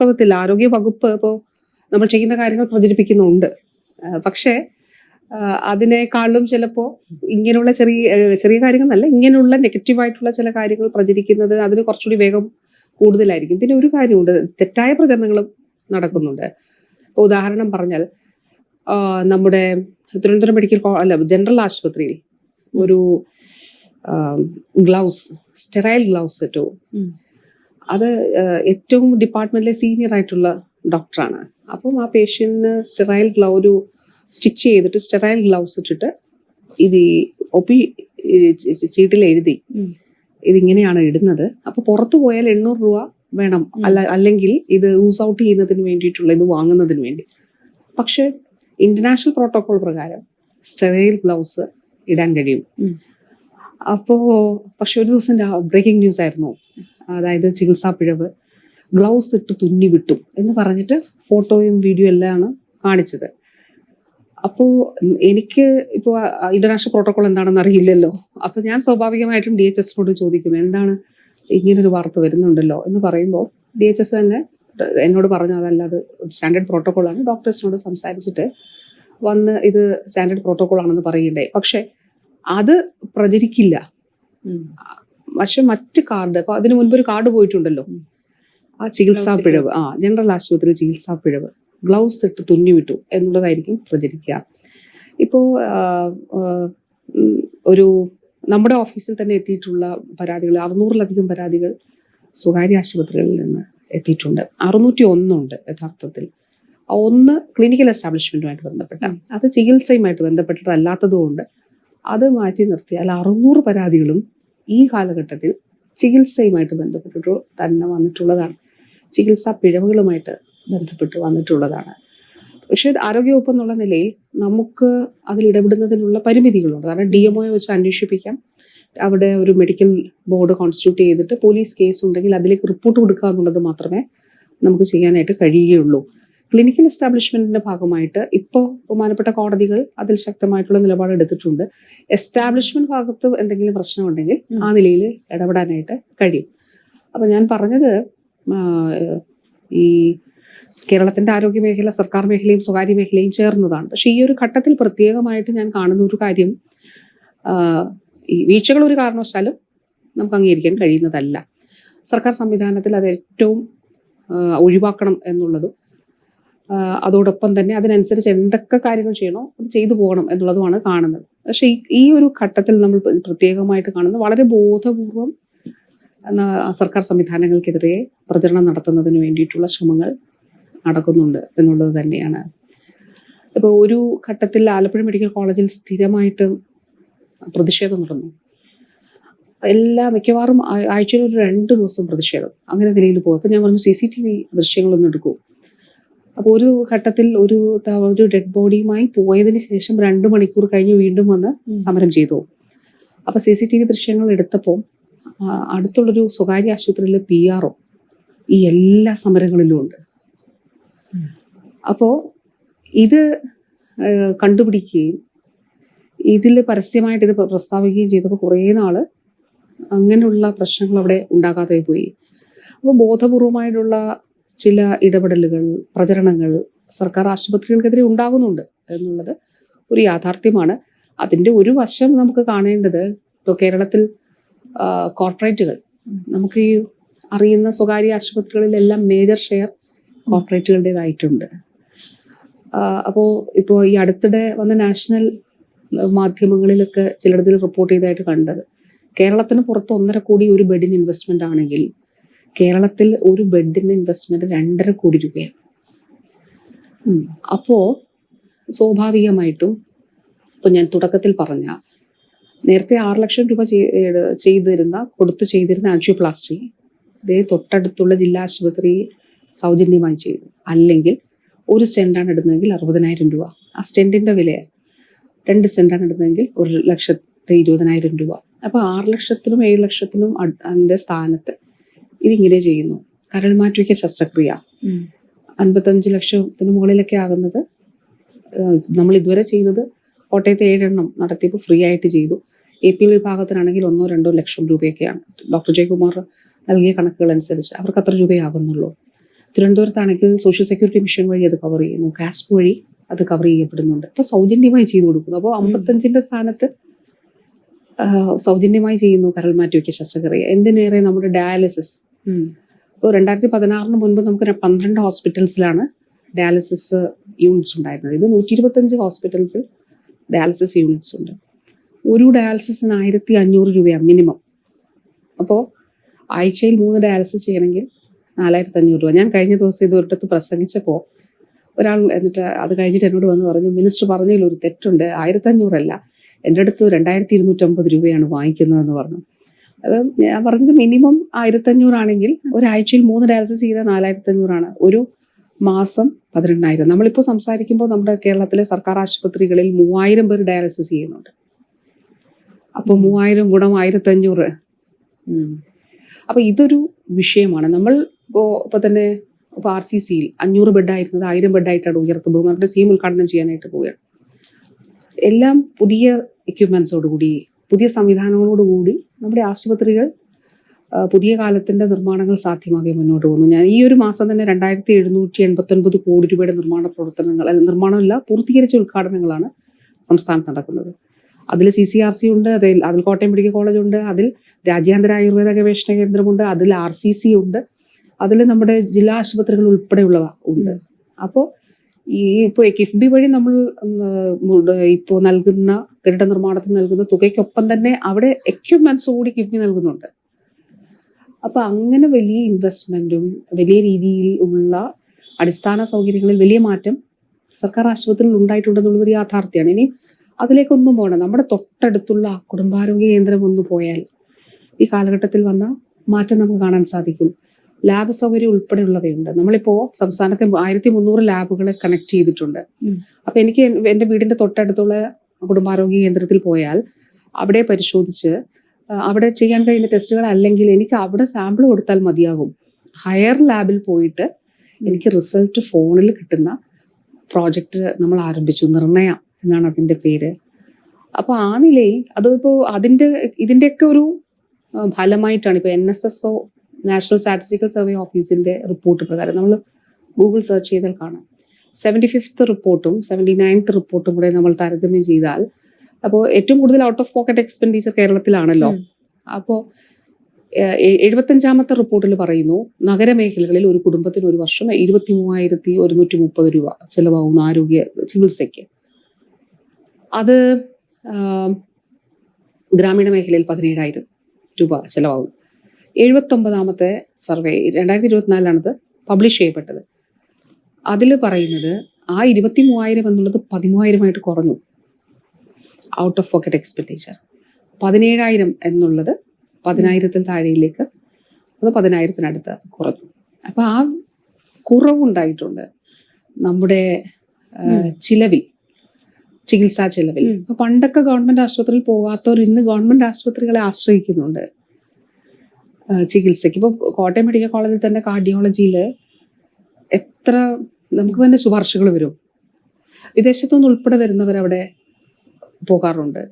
വാസ്തവത്തിൽ ആരോഗ്യ വകുപ്പ് ഇപ്പോൾ നമ്മൾ ചെയ്യുന്ന കാര്യങ്ങൾ പ്രചരിപ്പിക്കുന്നുണ്ട്. പക്ഷേ അതിനേക്കാളും ചിലപ്പോൾ ഇങ്ങനെയുള്ള ചെറിയ കാര്യങ്ങളല്ല, ഇങ്ങനെയുള്ള നെഗറ്റീവായിട്ടുള്ള ചില കാര്യങ്ങൾ പ്രചരിക്കുന്നത് അതിന് കുറച്ചുകൂടി വേഗം കൂടുതലായിരിക്കും. പിന്നെ ഒരു കാര്യമുണ്ട്, തെറ്റായ പ്രചരണങ്ങളും നടക്കുന്നുണ്ട്. ഇപ്പോൾ ഉദാഹരണം പറഞ്ഞാൽ നമ്മുടെ തിരുവനന്തപുരം മെഡിക്കൽ ജനറൽ ആശുപത്രിയിൽ ഒരു ഗ്ലൗസ്, സ്റ്റെറൈൽ ഗ്ലൗസ് ഇട്ടു. അത് ഏറ്റവും ഡിപ്പാർട്ട്മെന്റിലെ സീനിയർ ആയിട്ടുള്ള ഡോക്ടറാണ്. അപ്പം ആ പേഷ്യന്റിന് സ്റ്റെറൈൽ ഒരു സ്റ്റിച്ച് ചെയ്തിട്ട് സ്റ്റെറൈൽ ഗ്ലൗസ് ഇട്ടിട്ട് ഇത് ഒപ്പി ചീട്ടിൽ എഴുതി ഇതിങ്ങനെയാണ് ഇടുന്നത്, അപ്പൊ പുറത്തു പോയാൽ 800 രൂപ വേണം, അല്ലെങ്കിൽ ഇത് യൂസ് ഔട്ട് ചെയ്യുന്നതിന് വേണ്ടിയിട്ടുള്ള ഇത് വാങ്ങുന്നതിന് വേണ്ടി. പക്ഷെ ഇന്റർനാഷണൽ പ്രോട്ടോകോൾ പ്രകാരം സ്റ്റെറൈൽ ഗ്ലൗസ് ഇടാൻ കഴിയും. പക്ഷെ ഒരു ദിവസം ബ്രേക്കിംഗ് ന്യൂസ് ആയിരുന്നു, അതായത് ചികിത്സാ പിഴവ്, ഗ്ലൗസ് ഇട്ട് തുന്നി വിട്ടു എന്ന് പറഞ്ഞിട്ട് ഫോട്ടോയും വീഡിയോ എല്ലാമാണ് കാണിച്ചത്. അപ്പോൾ എനിക്ക് ഇപ്പോൾ ഇന്റർനാഷണൽ പ്രോട്ടോകോൾ എന്താണെന്ന് അറിയില്ലല്ലോ. അപ്പൊ ഞാൻ സ്വാഭാവികമായിട്ടും DHSനോട് ചോദിക്കും, എന്താണ് ഇങ്ങനൊരു വാർത്ത വരുന്നുണ്ടല്ലോ എന്ന് പറയുമ്പോൾ DHS തന്നെ എന്നോട് പറഞ്ഞു, അതല്ല, അത് സ്റ്റാൻഡേർഡ് പ്രോട്ടോകോളാണ്, ഡോക്ടേഴ്സിനോട് സംസാരിച്ചിട്ട് വന്ന് ഇത് സ്റ്റാൻഡേർഡ് പ്രോട്ടോകോൾ ആണെന്ന് പറയണ്ടേ. പക്ഷെ അത് പ്രചരിക്കില്ല. പക്ഷെ മറ്റ് കാർഡ്, അപ്പൊ അതിനു മുൻപ് ഒരു കാർഡ് പോയിട്ടുണ്ടല്ലോ, ആ ചികിത്സാ പിഴവ്, ജനറൽ ആശുപത്രി ചികിത്സാ പിഴവ്, ഗ്ലൗസ് ഇട്ട് തുന്നി വിട്ടു എന്നുള്ളതായിരിക്കും പ്രചരിക്കുക. ഇപ്പോൾ ഒരു നമ്മുടെ ഓഫീസിൽ തന്നെ എത്തിയിട്ടുള്ള പരാതികൾ, 600-ലധികം പരാതികൾ സ്വകാര്യ ആശുപത്രികളിൽ നിന്ന് എത്തിയിട്ടുണ്ട്. 601 ഉണ്ട് യഥാർത്ഥത്തിൽ. ഒന്ന് ക്ലിനിക്കൽ എസ്റ്റാബ്ലിഷ്മെന്റുമായിട്ട് ബന്ധപ്പെട്ട, അത് ചികിത്സയുമായിട്ട് ബന്ധപ്പെട്ടതല്ലാത്തതുകൊണ്ട് അത് മാറ്റി നിർത്തിയാൽ 600 പരാതികളും ഈ കാലഘട്ടത്തിൽ ചികിത്സയുമായിട്ട് ബന്ധപ്പെട്ടിട്ട് തന്നെ വന്നിട്ടുള്ളതാണ്, ചികിത്സാ പിഴവുകളുമായിട്ട് ബന്ധപ്പെട്ട് വന്നിട്ടുള്ളതാണ്. പക്ഷെ ആരോഗ്യവകുപ്പ് എന്നുള്ള നിലയിൽ നമുക്ക് അതിൽ ഇടപെടുന്നതിനുള്ള പരിമിതികളുണ്ട്. കാരണം DMOയെ വെച്ച് അന്വേഷിപ്പിക്കാം, അവിടെ ഒരു മെഡിക്കൽ ബോർഡ് കോൺസ്റ്റിറ്റ്യൂട്ട് ചെയ്തിട്ട് പോലീസ് കേസ് ഉണ്ടെങ്കിൽ അതിലേക്ക് റിപ്പോർട്ട് കൊടുക്കുക എന്നുള്ളത് മാത്രമേ നമുക്ക് ചെയ്യാനായിട്ട് കഴിയുകയുള്ളൂ. ക്ലിനിക്കൽ എസ്റ്റാബ്ലിഷ്മെന്റിന്റെ ഭാഗമായിട്ട് ഇപ്പോൾ ബഹുമാനപ്പെട്ട കോടതികൾ അതിൽ ശക്തമായിട്ടുള്ള നിലപാട് എടുത്തിട്ടുണ്ട്. എസ്റ്റാബ്ലിഷ്മെന്റ് ഭാഗത്ത് എന്തെങ്കിലും പ്രശ്നമുണ്ടെങ്കിൽ ആ നിലയിൽ ഇടപെടാനായിട്ട് കഴിയും. അപ്പൊ ഞാൻ പറഞ്ഞത്, ഈ കേരളത്തിന്റെ ആരോഗ്യ മേഖല സർക്കാർ മേഖലയും സ്വകാര്യ മേഖലയും ചേർന്നതാണ്. പക്ഷെ ഈ ഒരു ഘട്ടത്തിൽ പ്രത്യേകമായിട്ട് ഞാൻ കാണുന്ന ഒരു കാര്യം, ഈ വീഴ്ചകൾ ഒരു കാരണവശാലും നമുക്ക് അംഗീകരിക്കാൻ കഴിയുന്നതല്ല. സർക്കാർ സംവിധാനത്തിൽ അത് ഏറ്റവും ഒഴിവാക്കണം എന്നുള്ളതും അതോടൊപ്പം തന്നെ അതിനനുസരിച്ച് എന്തൊക്കെ കാര്യങ്ങൾ ചെയ്യണോ അത് ചെയ്തു പോകണം എന്നുള്ളതുമാണ് കാണുന്നത്. പക്ഷെ ഈ ഒരു ഘട്ടത്തിൽ നമ്മൾ പ്രത്യേകമായിട്ട് കാണുന്നത് വളരെ ബോധപൂർവം സർക്കാർ സംവിധാനങ്ങൾക്കെതിരെ പ്രചരണം നടത്തുന്നതിന് വേണ്ടിയിട്ടുള്ള ശ്രമങ്ങൾ നടക്കുന്നുണ്ട് എന്നുള്ളത് തന്നെയാണ്. ഇപ്പോൾ ഒരു ഘട്ടത്തിൽ ആലപ്പുഴ മെഡിക്കൽ കോളേജിൽ സ്ഥിരമായിട്ട് പ്രതിഷേധം നടന്നു. മിക്കവാറും ആഴ്ചയിൽ ഒരു 2 ദിവസം പ്രതിഷേധം, അങ്ങനെ നിലയിൽ പോകും. അപ്പോൾ ഞാൻ പറഞ്ഞു CCTV ദൃശ്യങ്ങളൊന്നും എടുക്കൂ. അപ്പോൾ ഒരു ഘട്ടത്തിൽ ഒരു ഡെഡ് ബോഡിയുമായി പോയതിന് ശേഷം 2 മണിക്കൂർ കഴിഞ്ഞ് വീണ്ടും വന്ന് സമരം ചെയ്തു. അപ്പൊ CCTV ദൃശ്യങ്ങൾ എടുത്തപ്പോൾ അടുത്തുള്ളൊരു സ്വകാര്യ ആശുപത്രിയിലെ PRO ഈ എല്ലാ സമരങ്ങളിലും ഉണ്ട്. അപ്പോൾ ഇത് കണ്ടുപിടിക്കുകയും ഇതിൽ പരസ്യമായിട്ട് ഇത് പ്രസ്താവിക്കുകയും ചെയ്തപ്പോൾ കുറേ നാള് അങ്ങനെയുള്ള പ്രശ്നങ്ങൾ അവിടെ ഉണ്ടാകാതെ പോയി. അപ്പോൾ ബോധപൂർവമായിട്ടുള്ള ചില ഇടപെടലുകൾ, പ്രചരണങ്ങൾ സർക്കാർ ആശുപത്രികൾക്കെതിരെ ഉണ്ടാകുന്നുണ്ട് എന്നുള്ളത് ഒരു യാഥാർത്ഥ്യമാണ്. അതിൻ്റെ ഒരു വശം നമുക്ക് കാണേണ്ടത്, ഇപ്പോൾ കേരളത്തിൽ കോർപ്പറേറ്റുകൾ, നമുക്ക് ഈ അറിയുന്ന സ്വകാര്യ ആശുപത്രികളിലെല്ലാം മേജർ ഷെയർ കോർപ്പറേറ്റുകളുടേതായിട്ടുണ്ട്. അപ്പോൾ ഇപ്പോൾ ഈ അടുത്തിടെ വന്ന നാഷണൽ മാധ്യമങ്ങളിലൊക്കെ ചിലടത്തിൽ റിപ്പോർട്ട് ചെയ്തതായിട്ട് കണ്ടത്, കേരളത്തിന് പുറത്ത് 1.5 കോടി ഒരു ബെഡിന് ഇൻവെസ്റ്റ്മെന്റ് ആണെങ്കിൽ കേരളത്തിൽ ഒരു ബെഡിന് ഇൻവെസ്റ്റ്മെന്റ് 2.5 കോടി രൂപയാണ്. അപ്പോൾ സ്വാഭാവികമായിട്ടും ഇപ്പൊ ഞാൻ തുടക്കത്തിൽ പറഞ്ഞ നേരത്തെ 6 ലക്ഷം രൂപ കൊടുത്തു ചെയ്തിരുന്ന ആൻജിയോപ്ലാസ്റ്റി തൊട്ടടുത്തുള്ള ജില്ലാ ആശുപത്രി സൗജന്യമായി ചെയ്തു. അല്ലെങ്കിൽ ഒരു സ്റ്റെൻഡാണ് ഇടുന്നതെങ്കിൽ 60,000 രൂപ. ആ സ്റ്റെൻഡിന്റെ വില 2 സ്റ്റെൻഡാണ് ഇടുന്നതെങ്കിൽ 1,20,000 രൂപ. അപ്പൊ 6 ലക്ഷത്തിനും 7 ലക്ഷത്തിനും അതിന്റെ സ്ഥാനത്ത് ഇതിങ്ങനെ ചെയ്യുന്നു. കരൾ മാറ്റിവയ്ക്കൽ ശസ്ത്രക്രിയ 55 ലക്ഷത്തിന് മുകളിലൊക്കെ ആകുന്നത് നമ്മൾ ഇതുവരെ ചെയ്തത് കോട്ടയത്ത് 7 എണ്ണം നടത്തിയപ്പോൾ ഫ്രീ ആയിട്ട് ചെയ്തു. APL വിഭാഗത്തിനാണെങ്കിൽ 1-2 ലക്ഷം രൂപയൊക്കെയാണ്. ഡോക്ടർ ജയകുമാർ നൽകിയ കണക്കുകൾ അനുസരിച്ച് അവർക്ക് അത്ര രൂപയാകുന്നുള്ളൂ. തിരുവനന്തപുരത്താണെങ്കിൽ സോഷ്യൽ സെക്യൂരിറ്റി മിഷൻ വഴി അത് കവർ ചെയ്യുന്നു, കാസ്പ് വഴി അത് കവർ ചെയ്യപ്പെടുന്നുണ്ട്. അപ്പോൾ സൗജന്യമായി ചെയ്തു കൊടുക്കുന്നു. അപ്പോൾ 55 സ്ഥാനത്ത് സൗജന്യമായി ചെയ്യുന്നു കരൾ മാറ്റിവെക്കൽ ശസ്ത്രക്രിയ. എന്തിനേറെ നമ്മുടെ ഡയാലിസിസ്. ഇപ്പോൾ 2016 മുൻപ് നമുക്ക് 12 ഹോസ്പിറ്റൽസിലാണ് ഡയാലിസിസ് യൂണിറ്റ്സ് ഉണ്ടായിരുന്നത്. ഇത് 125 ഹോസ്പിറ്റൽസിൽ ഡയാലിസിസ് യൂണിറ്റ്സ് ഉണ്ട്. ഒരു ഡയാലിസിസിന് 1500 രൂപയാണ് മിനിമം. അപ്പോൾ ആഴ്ചയിൽ 3 ഡയാലിസിസ് ചെയ്യണമെങ്കിൽ 4500 രൂപ. ഞാൻ കഴിഞ്ഞ ദിവസം ഇതൊരിടത്ത് പ്രസംഗിച്ചപ്പോൾ ഒരാൾ എന്നിട്ട് അത് കഴിഞ്ഞിട്ട് എന്നോട് വന്ന് പറഞ്ഞു, മിനിസ്റ്റർ പറഞ്ഞതിൽ ഒരു തെറ്റുണ്ട്, 1500 അല്ല, എൻ്റെ അടുത്ത് 2250 രൂപയാണ് വാങ്ങിക്കുന്നതെന്ന് പറഞ്ഞു. അപ്പം ഞാൻ പറഞ്ഞത് മിനിമം 1500 ആണെങ്കിൽ ഒരാഴ്ചയിൽ 3 ഡയാലിസിസ് ചെയ്താൽ 4500 ഒരു മാസം 18,000. നമ്മളിപ്പോൾ സംസാരിക്കുമ്പോൾ നമ്മുടെ കേരളത്തിലെ സർക്കാർ ആശുപത്രികളിൽ 3000 പേർ ഡയാലിസിസ് ചെയ്യുന്നുണ്ട്. അപ്പോൾ 3000 ഗുണം 1500. അപ്പോൾ ഇതൊരു വിഷയമാണ്. നമ്മൾ ഇപ്പോൾ തന്നെ ഇപ്പോൾ RCCയിൽ 500 ബെഡായിരുന്നത് 1000 ബെഡായിട്ടാണ് ഉയർത്തുന്നത്. ബഹുമാനപ്പെട്ട CM ഉദ്ഘാടനം ചെയ്യാനായിട്ട് പോവുകയാണ്. എല്ലാം പുതിയ എക്യുപ്മെൻറ്റ്സോടുകൂടി, പുതിയ സംവിധാനങ്ങളോടുകൂടി നമ്മുടെ ആശുപത്രികൾ പുതിയ കാലത്തിൻ്റെ നിർമ്മാണങ്ങൾ സാധ്യമാക്കി മുന്നോട്ട് പോകുന്നു. ഞാൻ ഈ ഒരു മാസം തന്നെ 2789 കോടി രൂപയുടെ നിർമ്മാണമല്ല, പൂർത്തീകരിച്ച ഉദ്ഘാടനങ്ങളാണ് സംസ്ഥാനത്ത് നടക്കുന്നത്. അതിൽ CCRC ഉണ്ട്, അതിൽ കോട്ടയം മെഡിക്കൽ കോളേജ് ഉണ്ട്, അതിൽ രാജ്യാന്തര ആയുർവേദ ഗവേഷണ കേന്ദ്രമുണ്ട്, അതിൽ RCC ഉണ്ട്, അതിൽ നമ്മുടെ ജില്ലാ ആശുപത്രികൾ ഉൾപ്പെടെയുള്ളവ ഉണ്ട്. അപ്പോൾ ഇപ്പോൾ കിഫ്ബി വഴി നമ്മൾ ഇപ്പോൾ നൽകുന്ന കെട്ടിട നിർമ്മാണത്തിന് നൽകുന്ന തുകയ്ക്കൊപ്പം തന്നെ അവിടെ എക്യുപ്മെന്റ്സ് കൂടി കിഫ്ബി നൽകുന്നുണ്ട്. അപ്പോൾ അങ്ങനെ വലിയ ഇൻവെസ്റ്റ്മെന്റും വലിയ രീതിയിൽ ഉള്ള അടിസ്ഥാന സൗകര്യങ്ങളിൽ വലിയ മാറ്റം സർക്കാർ ആശുപത്രിയിൽ ഉണ്ടായിട്ടുണ്ടെന്നുള്ളതൊരു യാഥാർത്ഥ്യമാണ്. ഇനി അതിലേക്കൊന്നും പോകണം. നമ്മുടെ തൊട്ടടുത്തുള്ള കുടുംബാരോഗ്യ കേന്ദ്രം ഒന്ന് പോയാൽ ഈ കാലഘട്ടത്തിൽ വന്ന മാറ്റം നമുക്ക് കാണാൻ സാധിക്കും. ലാബ് സൗകര്യം ഉൾപ്പെടെയുള്ളവയുണ്ട്. നമ്മളിപ്പോൾ സംസ്ഥാനത്തെ 1300 ലാബുകളെ കണക്ട് ചെയ്തിട്ടുണ്ട്. അപ്പം എനിക്ക് എൻ്റെ വീടിൻ്റെ തൊട്ടടുത്തുള്ള കുടുംബാരോഗ്യ കേന്ദ്രത്തിൽ പോയാൽ അവിടെ പരിശോധിച്ച് അവിടെ ചെയ്യാൻ കഴിയുന്ന ടെസ്റ്റുകൾ അല്ലെങ്കിൽ എനിക്ക് അവിടെ സാമ്പിൾ കൊടുത്താൽ മതിയാകും. ഹയർ ലാബിൽ പോയിട്ട് എനിക്ക് റിസൾട്ട് ഫോണിൽ കിട്ടുന്ന പ്രോജക്റ്റ് നമ്മൾ ആരംഭിച്ചു. നിർണയ എന്നാണ് അതിൻ്റെ പേര്. അപ്പോൾ ആ നിലയിൽ അതിപ്പോൾ ഇതിൻ്റെയൊക്കെ ഒരു ഫലമായിട്ടാണ് ഇപ്പോൾ NSSO നാഷണൽ സ്റ്റാറ്റിസ്റ്റിക്കൽ സർവേ ഓഫീസിൻ്റെ റിപ്പോർട്ട് പ്രകാരം നമ്മൾ ഗൂഗിൾ സെർച്ച് ചെയ്താൽ കാണാം. 75th റിപ്പോർട്ടും 79th റിപ്പോർട്ടും കൂടെ നമ്മൾ താരതമ്യം ചെയ്താൽ അപ്പോൾ ഏറ്റവും കൂടുതൽ ഔട്ട് ഓഫ് പോക്കറ്റ് എക്സ്പെൻഡിച്ചർ കേരളത്തിലാണല്ലോ. അപ്പോൾ 75ാമത്തെ റിപ്പോർട്ടിൽ പറയുന്നു നഗരമേഖലകളിൽ ഒരു കുടുംബത്തിന് ഒരു വർഷം 23,130 രൂപ ചിലവാകുന്ന ആരോഗ്യ ചികിത്സയ്ക്ക്. അത് ഗ്രാമീണ മേഖലയിൽ 17,000 രൂപ ചിലവാകും. 79ാമത്തെ സർവേ 2024 പബ്ലിഷ് ചെയ്യപ്പെട്ടത്. അതിൽ പറയുന്നത് ആ 23,000 എന്നുള്ളത് 13,000 കുറഞ്ഞു ഔട്ട് ഓഫ് പോക്കറ്റ് എക്സ്പെൻഡിച്ചർ. 17,000 എന്നുള്ളത് 10,000 താഴെയിലേക്ക്, അത് 10,000 കുറഞ്ഞു. അപ്പം ആ കുറവുണ്ടായിട്ടുണ്ട് നമ്മുടെ ചിലവിൽ, ചികിത്സാ ചിലവിൽ. ഇപ്പൊ പണ്ടൊക്കെ ഗവൺമെന്റ് ആശുപത്രിയിൽ പോകാത്തവർ ഇന്ന് ഗവൺമെന്റ് ആശുപത്രികളെ ആശ്രയിക്കുന്നുണ്ട് ചികിത്സയ്ക്ക്. ഇപ്പോൾ കോട്ടയം മെഡിക്കൽ കോളേജിൽ തന്നെ കാർഡിയോളജിയിൽ എത്ര നമുക്ക് തന്നെ ശുപാർശകൾ വരും. വിദേശത്തുനിന്ന് ഉൾപ്പെടെ വരുന്നവരവിടെ പോകാറുണ്ട്.